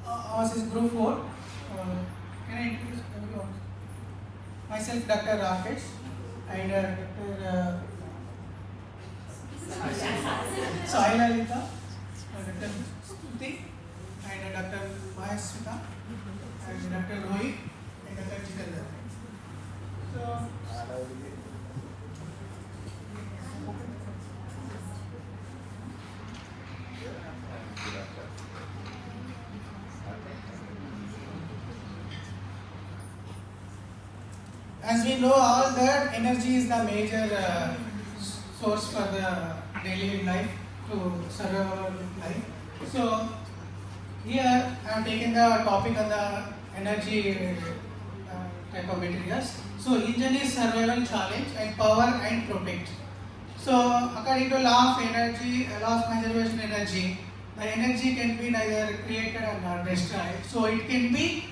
Ours is group 4. Can I introduce everyone? Myself, Dr. Rakesh, and Dr. Sai Lalita, Dr. Stuti, and Dr. Maheswita, and Dr. Rohit, and Dr. Jitendra. So, as we know all that energy is the major source for the daily life to survive our life. So here I have taken the topic on the energy type of materials. So engine is survival challenge and power and protect. So according to law of energy, law of conservation energy, the energy can be neither created or not destroyed. So it can be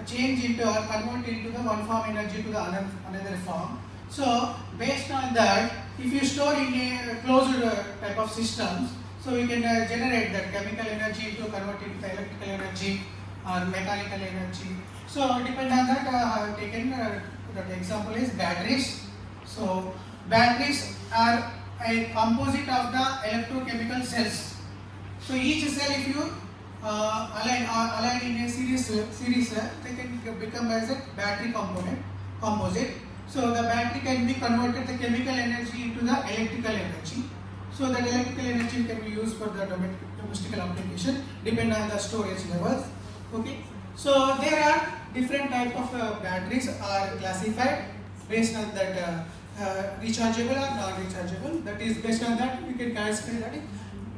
change into or convert into the one form energy to the another form. So based on that, if you store in a closed type of systems, so you can generate that chemical energy to convert into electrical energy or mechanical energy. So depend on that, I have taken that example is batteries. So batteries are a composite of the electrochemical cells. So each cell, if you align in a series, they can become as a battery composite. So the battery can be converted the chemical energy into the electrical energy. So that electrical energy can be used for the domestic application, depending on the storage levels. Okay. So there are different type of batteries are classified based on that rechargeable or non-rechargeable. That is based on that we can classify that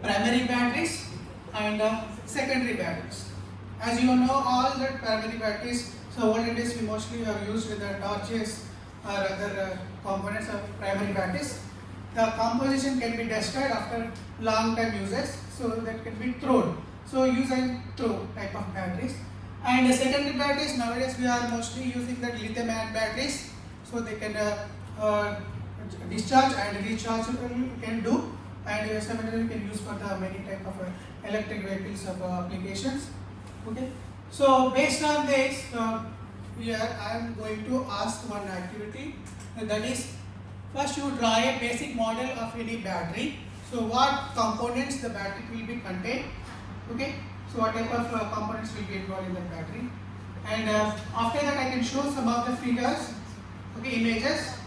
primary batteries and secondary batteries. As you know, all the primary batteries, so olden days we mostly have used with the torches or other components of primary batteries. The composition can be destroyed after long time uses, so that can be thrown. So use and throw type of batteries. And the secondary batteries, nowadays we are mostly using the lithium ion batteries, so they can discharge and recharge can do, and similarly can use for the many type of electric vehicles of applications. Okay. So based on this, here I am going to ask one activity, that is first you draw a basic model of any battery. So what components the battery will be contained. Okay. So what type of components will be involved in the battery, and after that I can show some of the figures, okay, images,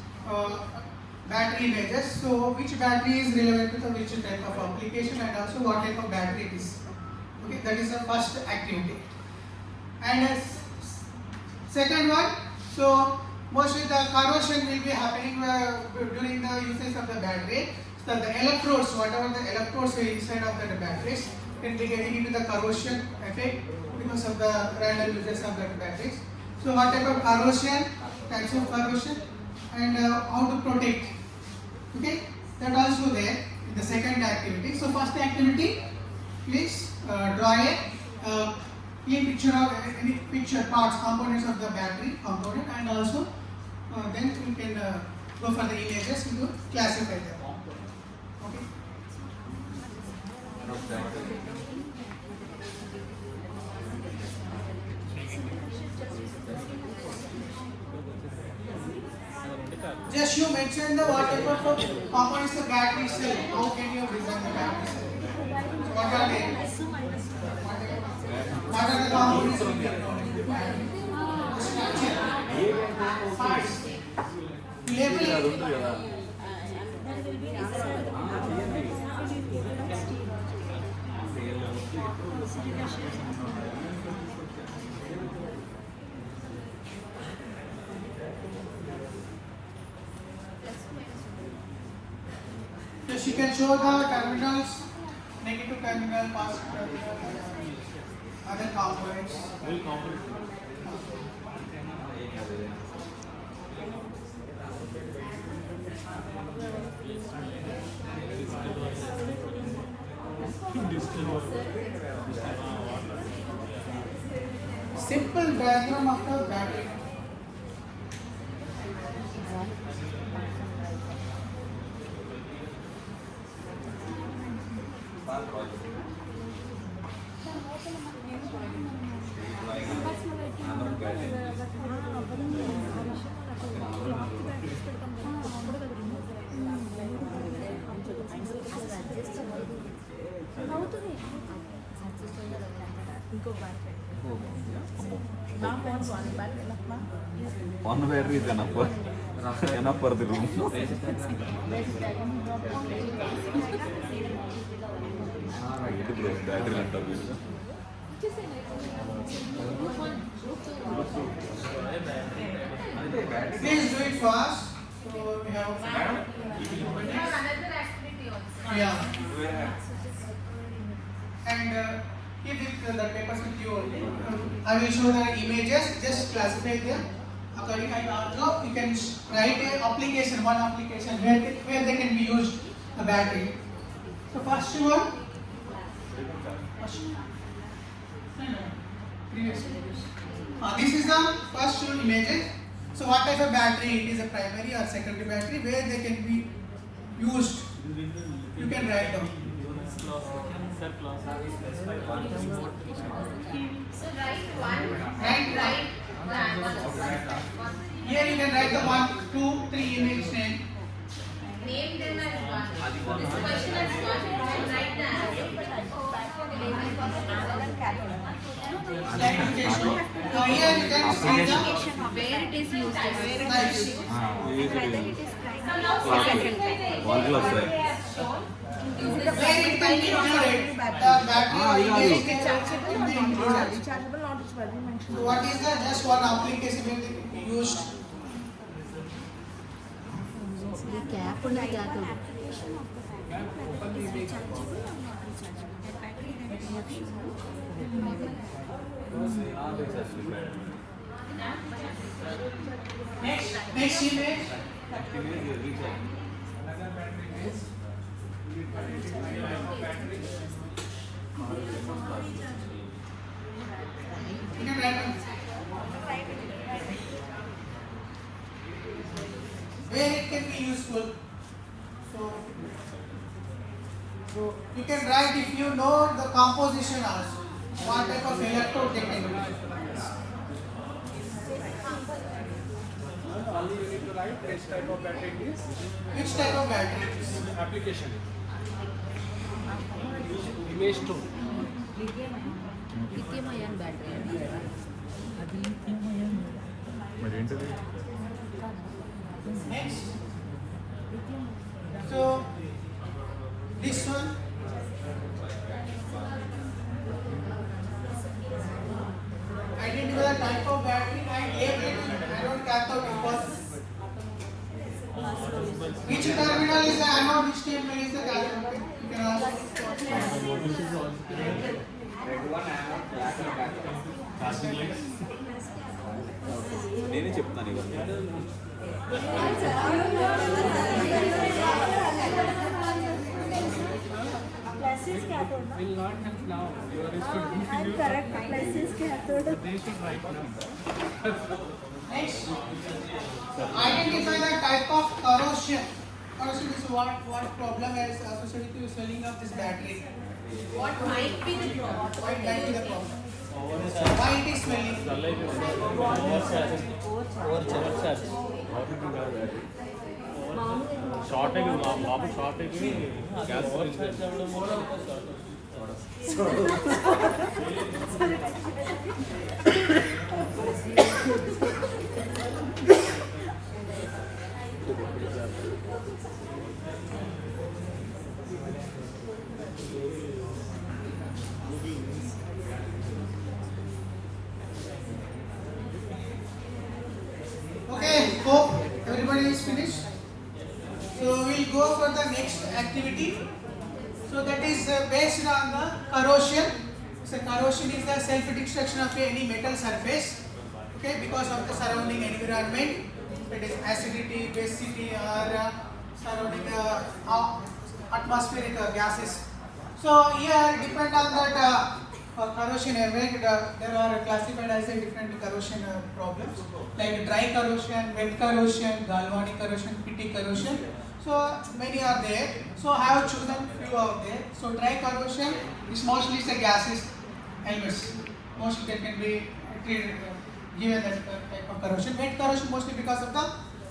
battery images. So which battery is relevant to the which type of application, and also what type of battery it is. Okay, that is the first activity. And second one, so mostly the corrosion will be happening during the usage of the battery. So the electrodes, whatever the electrodes are inside of the batteries, can be getting into the corrosion effect because of the random uses of the batteries. So what type of corrosion, types of corrosion, and how to protect. Okay, that also there in the second activity. So first activity, please draw a clean picture of any picture parts, components of the battery component, and also then we can go for the images to classify them. Okay. Just you mention the what type of components the battery cell. How can you design the battery cell? So what are they? What are the components of the structure? Parts. Label. Yes, you can show the terminals, negative terminal, positive terminal, other components. Simple diagram of the battery. One battery is enough for the room. Battery Please do it fast. So we have another activity also. yeah. And keep the papers with you only. I will show the images. Just classify them. According to also, you can write a application, one application where they can be used the battery. So first one. This is the first two images. So what type of battery? It is a primary or secondary battery where they can be used. You can write down. So write one and write the answer. Here you can write the 1, 2, 3 image name. Name them as one. This question is one and write the answer. Slide to show. Here you can see the Where it is used. types. One glass, sir. Where it can be included. The battery or image can be included. Rechargeable, not rechargeable mentioned. So what is the just one application where they can be used? The cap on the application of the battery, whether it is rechargeable or not rechargeable. That battery Next image. You can write down. Where it can be useful. So you can write if you know the composition also. What type of electrode they can use. Only you need to write which type of battery it is. Which type of battery it is. Application. Image 2. lithium-ion battery. Next. So this one. Identify the type of battery and label it anode cathode because which terminal is the anode, which terminal is the cathode. Okay? You can ask. నేనే చెప్తాను ఇవన్నీ. Plus is cathode. Will not help now. You are student. I'm correct. Plus is cathode. They should write now. Next. Identify the type of corrosion. Corrosion is what problem is associated with swelling of this battery. What might be the problem? What might be the problem? Why it is swelling? Shortage Babu shortage gas Okay, hope everybody is finished. So we'll go for the next activity. So that is based on the corrosion. So corrosion is the self-destruction of any metal surface. Okay, because of the surrounding environment, that is acidity, basicity, or surrounding atmospheric gases. So here depend on that corrosion effect. There are classified as a different corrosion problems like dry corrosion, wet corrosion, galvanic corrosion, pitty corrosion. So many are there. So I have chosen few out there. So dry corrosion is mostly the gases elements. Mostly they can be treated, given that type of corrosion. Wet corrosion mostly because of the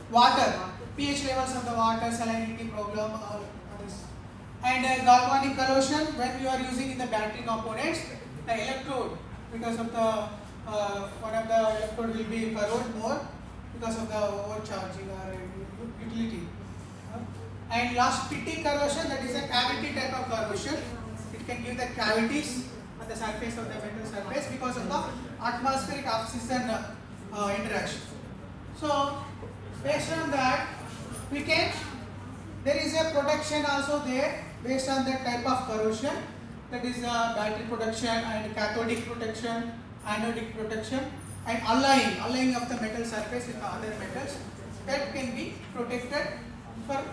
water, pH levels of the water, salinity problem, all others. And galvanic corrosion, when you are using in the battery components, the electrode, because of the one of the electrode will be corrode more because of the overcharging or utility. And last, pitting corrosion, that is a cavity type of corrosion. It can give the cavities on the surface of the metal surface because of the atmospheric oxygen interaction. So based on that, we can, there is a protection also there based on that type of corrosion, that is battery protection and cathodic protection, anodic protection, and alloying of the metal surface with the other metals that can be protected for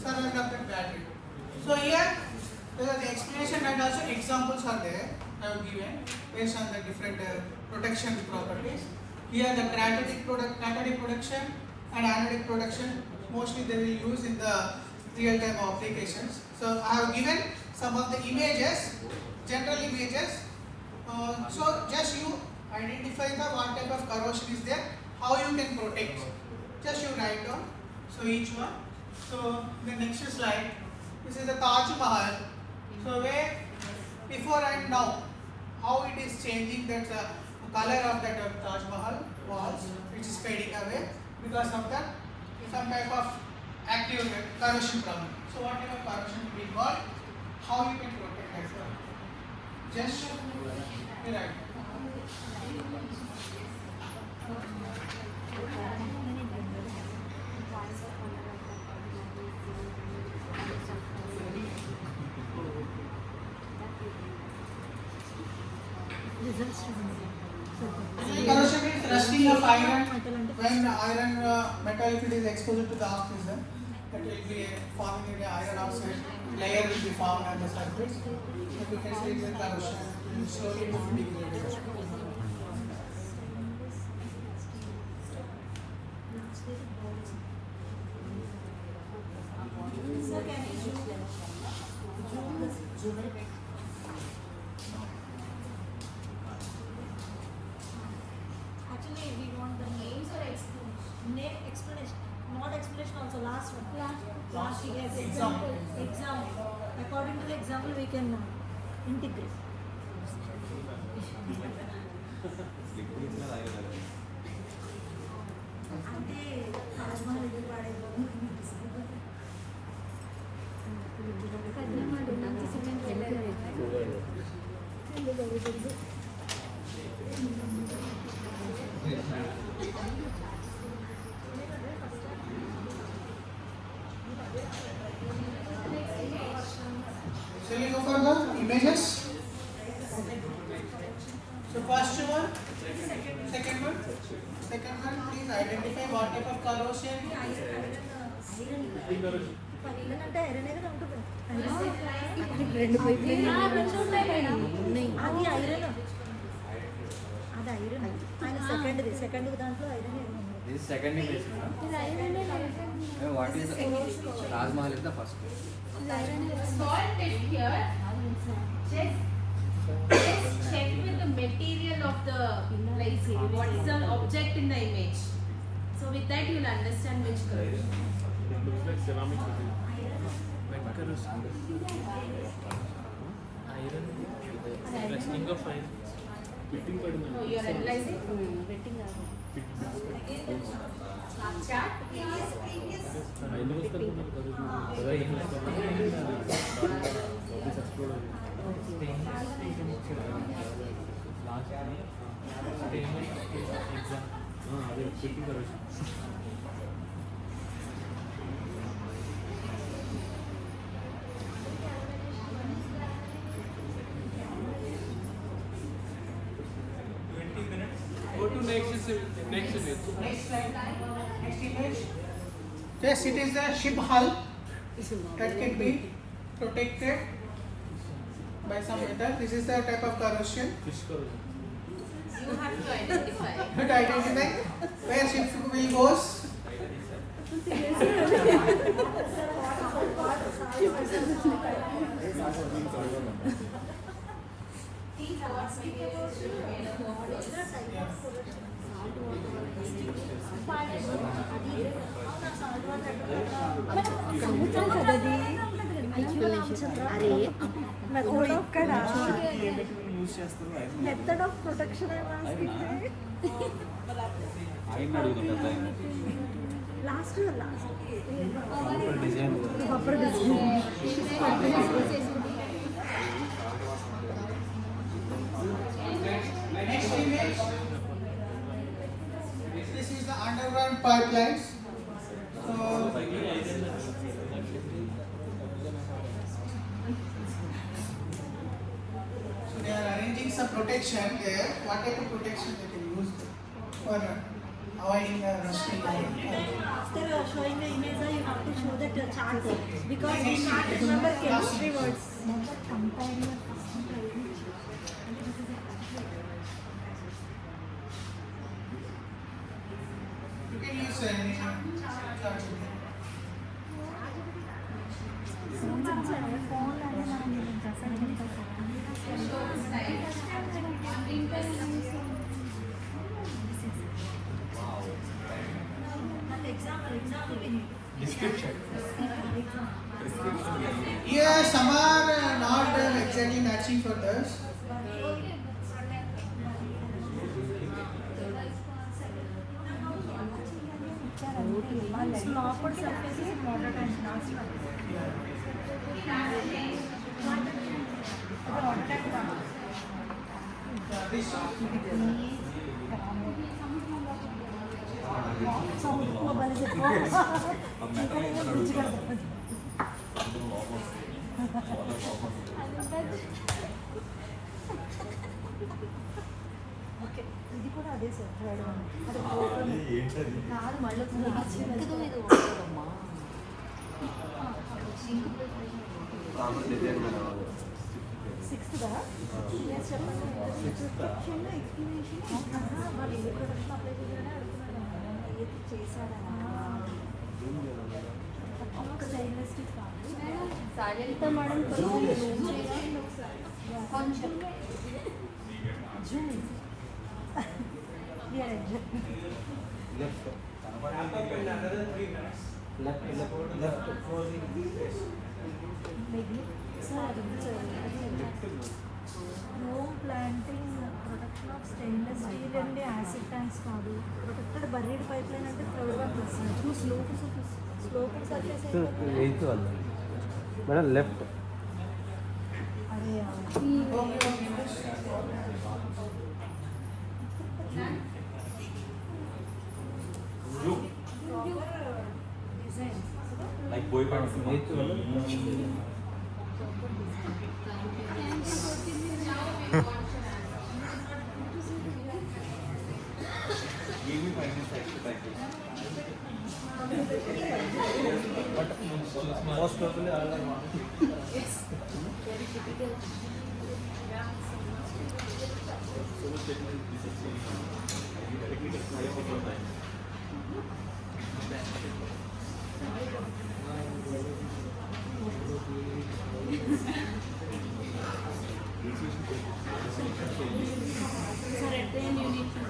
survival of the battery. So here the explanation and also examples are there I have given based on the different protection properties. Here the cathodic protection and anodic protection mostly they will use in the real-time applications. So I have given some of the images, general images. So just you identify the what type of corrosion is there, how you can protect. Just you write down. So each one. So the next slide. This is the Taj Mahal. So where before and now, how it is changing, that color of that Taj Mahal walls, which is fading away because of that some type of active corrosion problem. So what type of corrosion will be involved? How you can protect as well? Just right. Corrosion is rusting of iron. When iron metal, if it is exposed to the oxygen, that will be forming an iron oxide layer will be formed on the surface. So we can say it's a corrosion. It will slowly degrade. Actually, we want the names or explanation. Not explanation also, last one. Last, yes, example. Example. According to the example, we can integrate. అంటే తాజ్మహల్ ఇది వాడేది Shall we go for the images? So first one, second one, please identify what type of corrosion. అంటే iron iron ఉంటుంది రెండు పైపులు అది iron అది iron ఆయన సెకండ్ దాంట్లో iron This is second image. What is Taj Mahal is the first. Salt it here. Just check with the material of the, like, what is the object in the image. So with that you will understand which color. It looks like ceramic. Iron. Resting of iron. Fitting No, you are analyzing. Chart. Go to next image. Next slide. Next image. Yes, it is the ship hull that can be protected by some metal. This is the type of corrosion. Fish corrosion. You have to identify. To identify where ship will goes. Method of protection ఆయన అడుగుతుంది last design Next image. This is the underground pipelines. So they are arranging some protection there. What type of protection they can use for avoiding rusting? after showing the image, you have to show that chart because we can't remember chemistry words. You can use any chart. description Yeah, some are not exactly matching for this. Proper surfaces in water tank. This ఆ metal అయితే అడుగుతాను okay ఇది కూడా అదే sir third one అది ఏంటది కాదు మళ్ళీ సిక్స్త్ దా ఎస్ చెప్పండి చిన్న ఎక్స్ప్లెనేషన్ వాళ్ళు ఏ ప్రొడక్షన్ అప్లై చేయాలని అడుగుతున్నాడు ఏది చేశాడా ఒక స్టెయిన్లెస్ స్టీల్ కాదు సాజలిత మేడం కొంచెం zoom left no planting protection of stainless steel and acid tanks కాదు ప్రొటెక్టెడ్ బరీడ్ పైప్ లైన్ అంటే third one plus two slope surface eighth వల్ల మేడం లెఫ్ట్ అదే డిజైన్స్ లైక్ బోయ్ పడుతుంది ఎయిత్ వల్ల most probably Sir, at the end you need to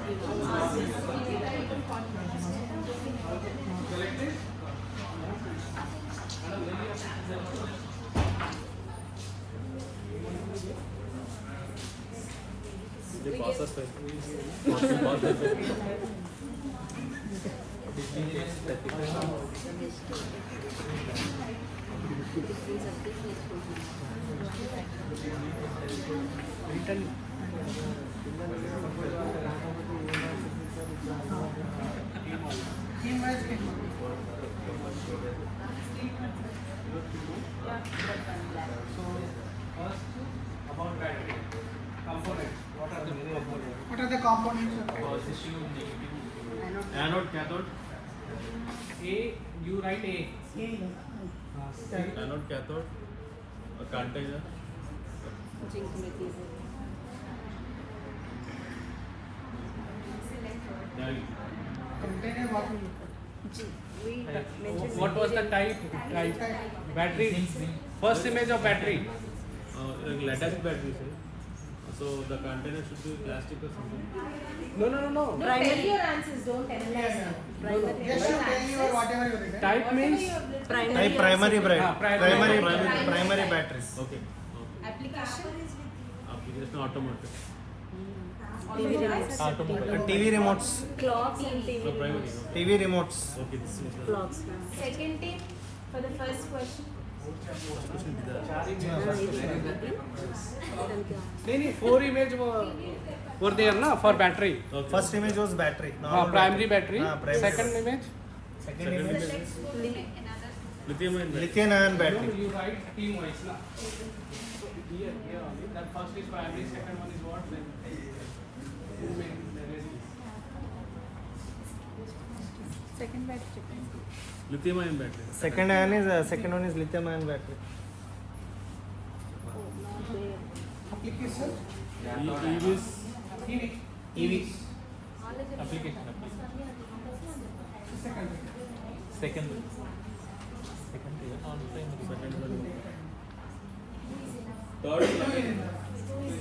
team wise can do. So first about battery components. What are the meaning of components? What are the components of it? Positive, negative. Anode, cathode. A, you write A. Anode, cathode, a container. Diode. Container what will you put? What was the type? Battery. First image of battery. Like lead acid battery, sir. So the container should be plastic or something. No. No, tell your answers, don't analyze them. Just to tell you whatever you written. Type means Type primary primary batteries. Okay. Application Application automotive. TV remotes. Clocks and TV. So primary. TV remotes. Okay, this is Clocks. second team for the first question. नहीं 4 image were there na for battery. First image was battery. Primary battery. Primary. Second image. Second image is lithium ion battery. lithium ion No, battery. you write team wise na. Here only. That first is primary. Second one is what? Then Lithium ion battery. Second one is lithium ion battery. Application. EVs. EV. application. Second. Second one. Third one.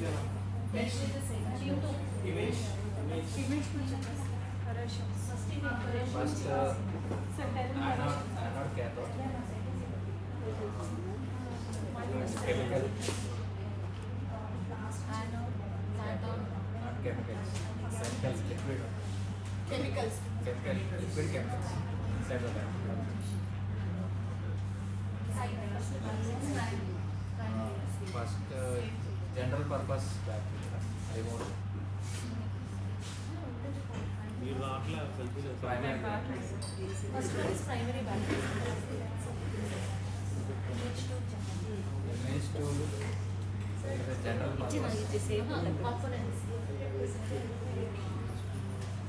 General purpose battery remote మీరు రాట్లే selfie primary First one is primary battery. image tool is a general purpose Components.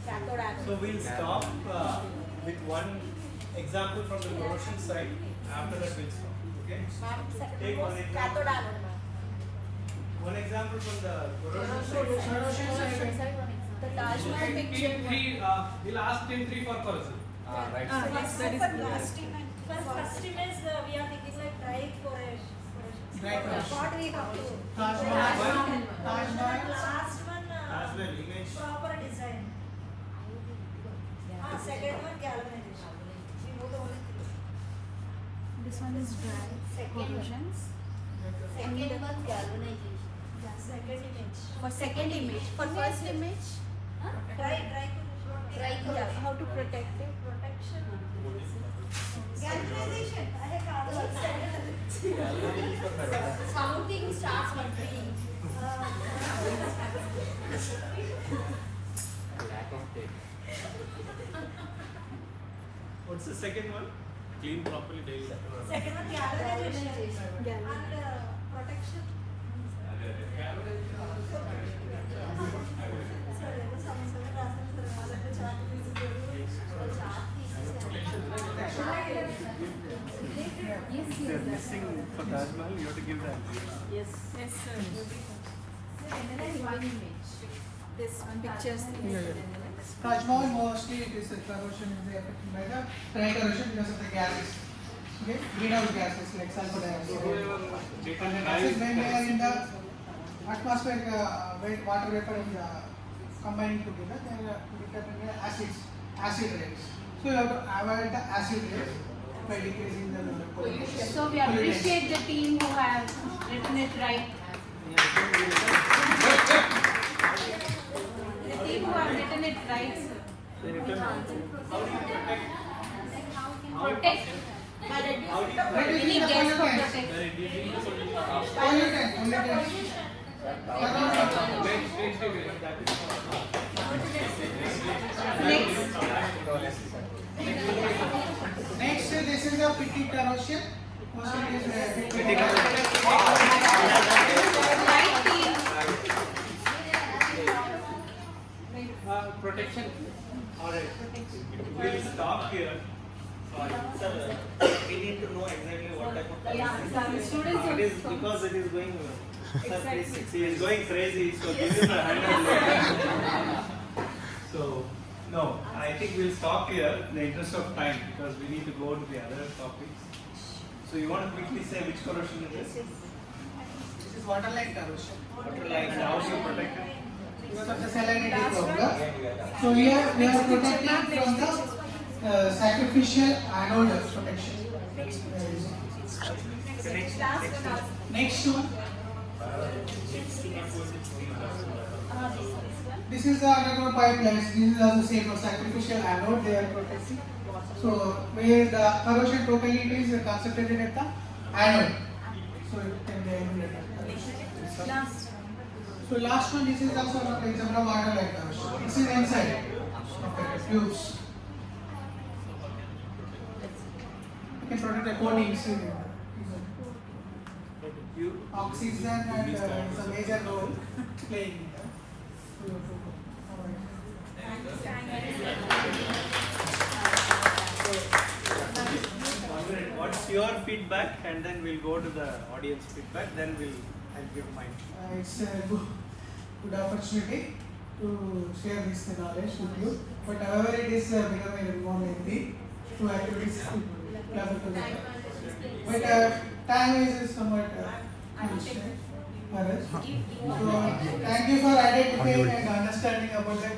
Cathode anode. So we'll stop with one example from the corrosion side. After that we'll stop. Okay. Ma'am, second Take one one was example. cathode anode, ma'am. One example from the corrosion Corrosion side. side. The Taj Mahal Team picture. 3. We'll ask team 3 for corrosion. right First image we are thinking like dry corrosion. Dry corrosion. What we have to. Taj Mahal. Taj Mahal. Last one As well image. proper design. Second one galvanization. We move the only three. This one is dry corrosions. Second one galvanization. Second image. For second image, for first image, Dry corrosion. yeah, how to protect it. Protection. Galvanization. I have Something starts with D. lack of tape What's the second one? clean properly daily. Second one galvanization. Galvanization. And protection. Sorry, I was something For Taj Mahal, you have to give that. Yes, sir. One image. This one pictures. Taj Mahal mostly it is corrosion is affected by the dry corrosion because of the gases. Okay, greenhouse gases like sulfur dioxide. And the gases when they are in the atmosphere, water vapor and combining together, they are becoming acid rays. So you have to avoid the acid rays by decreasing the pollution. So we appreciate the team who have written it right. The team who have written it right, sir. Protect. Any guess for protect? Pollutant, Next, this is a petty corrosion. Mostly it is petty corrosion. Right team. Protection. Alright. We'll stop here. Sorry. Sir, we need to know exactly what type of Yeah, some students It is will. because it is going. Sir, Exactly. please, he is going crazy. So give him a hand. So No, I think we'll stop here in the interest of time because we need to go to the other topics. So you want to quickly say which corrosion it is? This is water-like corrosion. Water line and how do you protect it? Because of the salinity problem. So here we are protecting from the sacrificial anode protection. Next one. This is the underground pipelines. This is also same for sacrificial anode. They are protecting. So where the corrosion totally is concentrated at the anode. So it can be eliminated. So last one, this is also an example of water-like corrosion. This is inside of the tubes. You can protect the coatings. Oxygen and is a major role playing. What's your feedback? And then we'll go to the audience feedback. Then I'll give mine. It's a good opportunity to share this knowledge with you. But however, it is becoming more lengthy to activities club together. But time is somewhat constrained for us. So thank you for identifying and understanding about the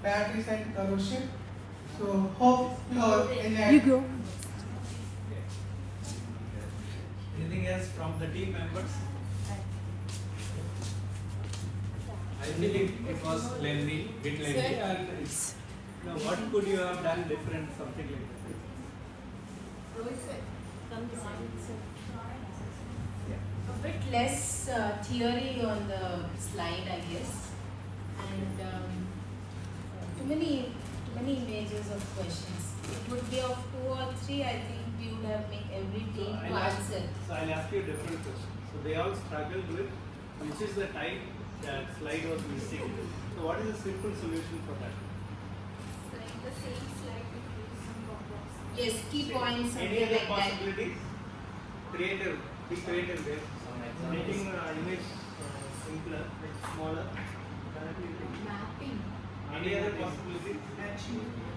batteries and corrosion. So hope you enjoy. You go. Anything else from the team members? I believe it was lengthy, bit lengthy, and it's. Now, what could you have done different? Something like that. A bit less theory on the slide, I guess, and too many images of questions. It would be of 2 or 3. I think we would have made every team to answer. So I'll ask you a different question. So they all struggled with which is the type that slide was missing. So what is the simple solution for that? Yes, key points. Any something other like that. possibilities? Creative, be creative there. Making image simpler, like smaller. Mapping. Any other possibilities?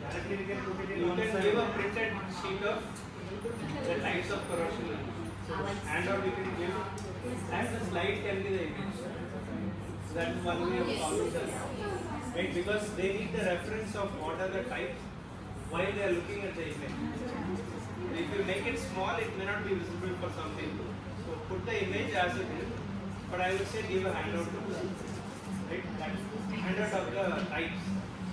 Directly we can put it in one side. You can give a printed sheet of the types of corrosion. And or we can give, and the slide can be the image. So that is one way of solving that. Right? Because they need the reference of what are the types while they are looking at the image. If you make it small, it may not be visible for some people. So put the image as it is, but I would say give a handout to them. Right? That handout of the types.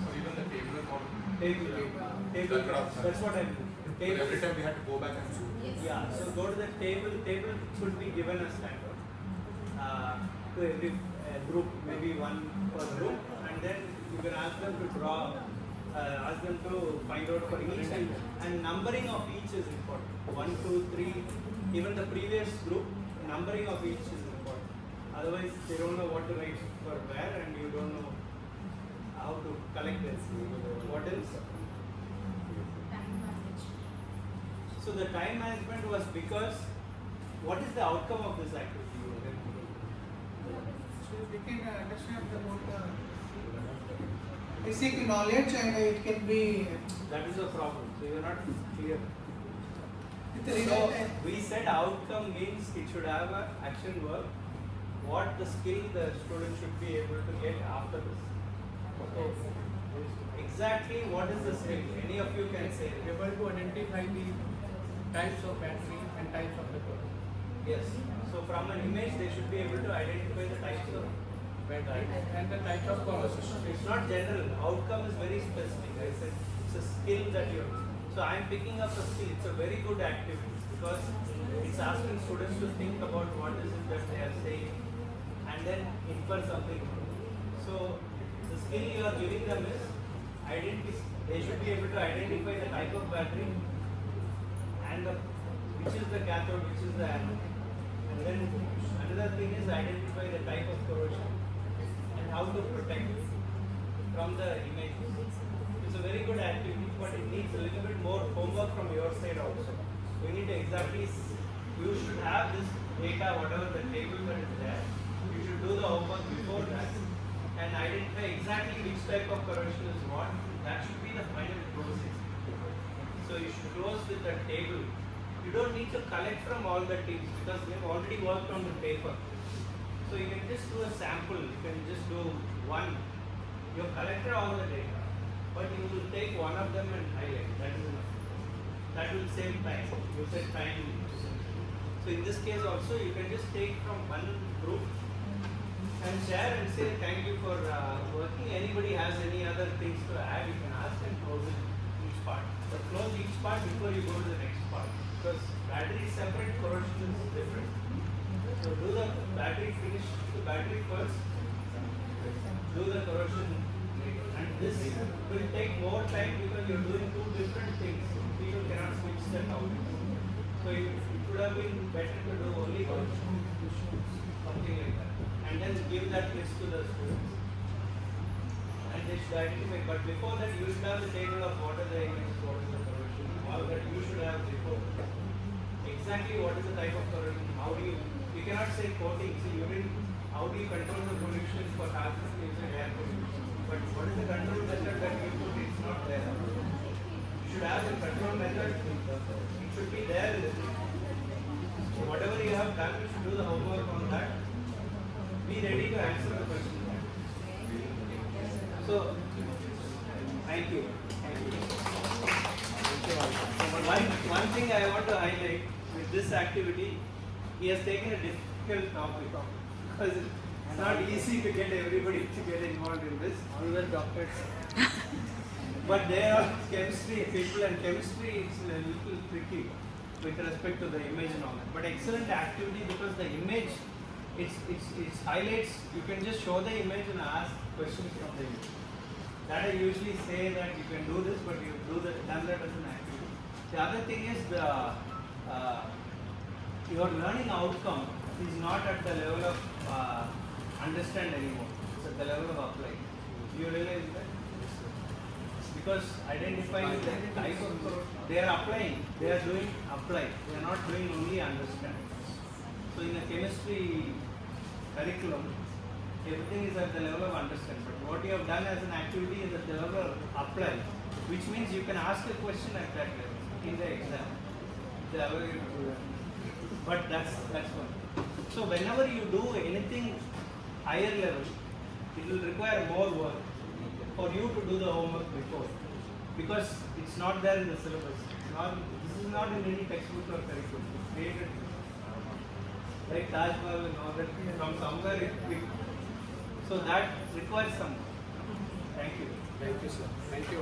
Or even the table model. Table. That's what I mean. Table. Every time we had to go back and zoom. Yeah, so go to the table. Table should be given as standard to every group, maybe one per group, and then you can ask them to draw, ask them to find out for each, and numbering of each is important. 1, 2, 3, even the previous group, numbering of each is important. Otherwise, they don't know what to write for where, and you don't know how to collect this. What else? So the time management was because what is the outcome of this activity? So we can understand about basic knowledge and it can be That is a problem. So you are not clear. with the So result. we said outcome means it should have an action work. What the skill the student should be able to get after this. So exactly what is the skill? Any of you can say. Able to identify the types of battery and types of the product. Yes. So from an image they should be able to identify the types of Battery and the types of corrosion. It's not general. Outcome is very specific. I said it's a skill that you. So I am picking up a skill. It's a very good activity because it's asking students to think about what is it that they are saying and then infer something. So the skill you are giving them is identity. They should be able to identify the type of battery and which is the cathode, which is the anode. And then another thing is identify the type of corrosion and how to protect from the image. It's a very good activity, but it needs a little bit more homework from your side also. We need to exactly, you should have this data, whatever the table that is there. You should do the homework before that. and identify exactly which type of corrosion is what. That should be the final closing. So you should close with a table. You don't need to collect from all the teams because they've already worked on the paper. So you can just do a sample. You can just do one. You have collected all the data, but you will take one of them and highlight. That is enough. That will save time. You save time. So in this case also, you can just take from one group and share and say thank you for working. Anybody has any other things to add, you can ask and close it each part. But close each part before you go to the next part. Because battery separate, corrosion is different. So do the battery, finish the battery first, do the corrosion later. And this will take more time because you're doing two different things. People cannot switch them out. So it would have been better to do only corrosion, something like that. And then give that list to the students. And they should identify. But before that, you should have the table of what are the images, what is the corrosion, all that you should have before. Exactly what is the type of corrosion, how do you cannot say coating. See, you didn't, how do you control the pollution for carbon, you said air pollution. But what is the control method that you put, it's not there. You should have the control method, it should be there. So whatever you have done, you should do the homework on that. Be ready to answer the question. So, thank you. One thing I want to highlight with this activity, he has taken a difficult topic because it's not easy to get everybody to get involved in this. We were doctors. But they are chemistry people, and chemistry is a little tricky with respect to the image and all that. But excellent activity because the image, it highlights, you can just show the image and ask questions from the image. That I usually say that you can do this, but you done that as an activity. The other thing is your learning outcome is not at the level of understand anymore. It's at the level of apply. Do you realize that? Because identifying the type of code, they are applying, they are doing apply. They are not doing only understand. So in a chemistry curriculum, everything is at the level of understand. But what you have done as an activity is at the level of apply, which means you can ask a question at that level in the exam. They allow you to do that. But that's one. So whenever you do anything higher level, it will require more work for you to do the homework before, because it's not there in the syllabus. This is not in any textbook or curriculum. It's created like Taj Mahal and all that from somewhere. So that requires some work. Thank you. Thank you, sir. Thank you.